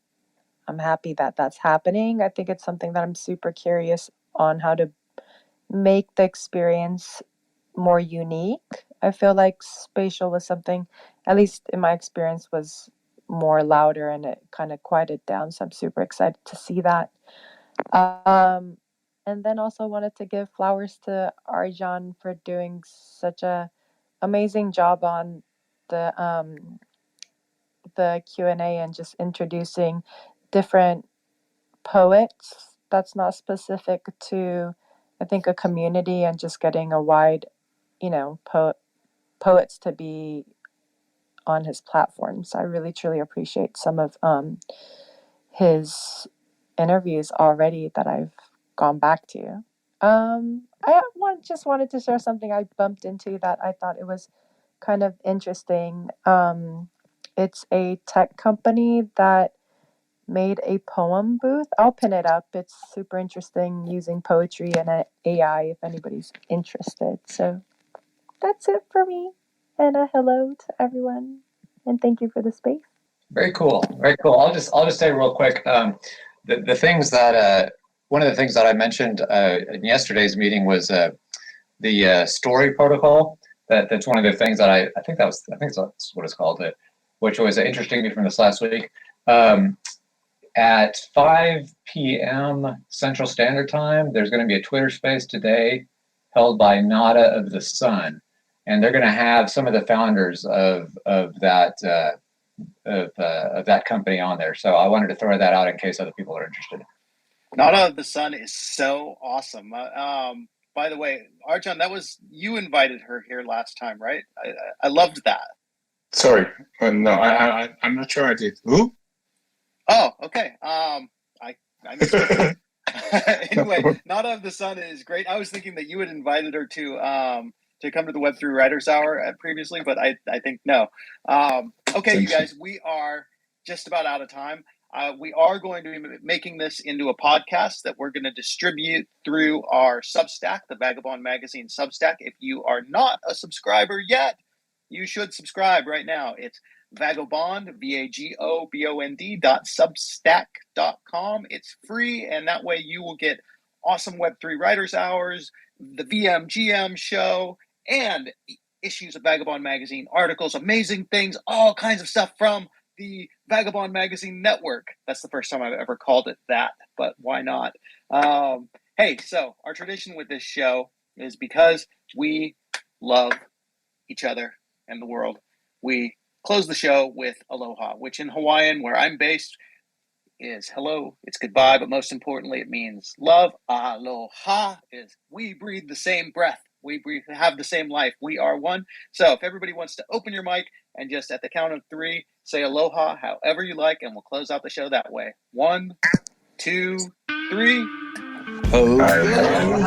I'm happy that that's happening. I think it's something that I'm super curious on how to make the experience more unique. I feel like spatial was something, at least in my experience, was more louder and it kind of quieted down. So I'm super excited to see that. Um, and then also wanted to give flowers to Arjan for doing such a amazing job on the Q&A and just introducing different poets that's not specific to, I think, a community, and just getting a wide, poets to be on his platform. So I really truly appreciate some of his interviews already that I've gone back to. Just wanted to share something I bumped into that I thought it was kind of interesting. It's a tech company that made a poem booth. I'll pin it up. It's super interesting using poetry and AI if anybody's interested. So that's it for me. And a hello to everyone. And thank you for the space.
Very cool. Very cool. I'll just say real quick, the things that one of the things that I mentioned in yesterday's meeting was the story protocol. That's one of the things that I think that's what it's called, which was interesting to me from this last week. At 5 p.m. Central Standard Time, there's going to be a Twitter space today held by Nada of the Sun, and they're going to have some of the founders of that company on there. So I wanted to throw that out in case other people are interested.
Nada of the Sun is so awesome. By the way, Arjan, that was you invited her here last time, right? I loved that.
Sorry, no, I'm not sure I did. Who?
Oh, okay. I missed it. Anyway, Nada of the Sun is great. I was thinking that you had invited her to come to the Web3 Writers Hour previously, but I think no. Okay, you guys, we are just about out of time. We are going to be making this into a podcast that we're going to distribute through our Substack, the Vagabond Magazine Substack. If you are not a subscriber yet, you should subscribe right now. It's Vagabond, VAGOBOND.substack.com. It's free, and that way you will get awesome Web3 Writers Hours, the VMGM show, and issues of Vagabond Magazine, articles, amazing things, all kinds of stuff from the Vagabond Magazine Network. That's the first time I've ever called it that, but why not? Hey, so our tradition with this show is because we love each other and the world, we close the show with aloha, which in Hawaiian, where I'm based, is hello, it's goodbye, but most importantly, it means love. Aloha is we breathe the same breath. We have the same life. We are one. So if everybody wants to open your mic and just at the count of 3, say aloha however you like, and we'll close out the show that way. 1, 2, 3.
Aloha.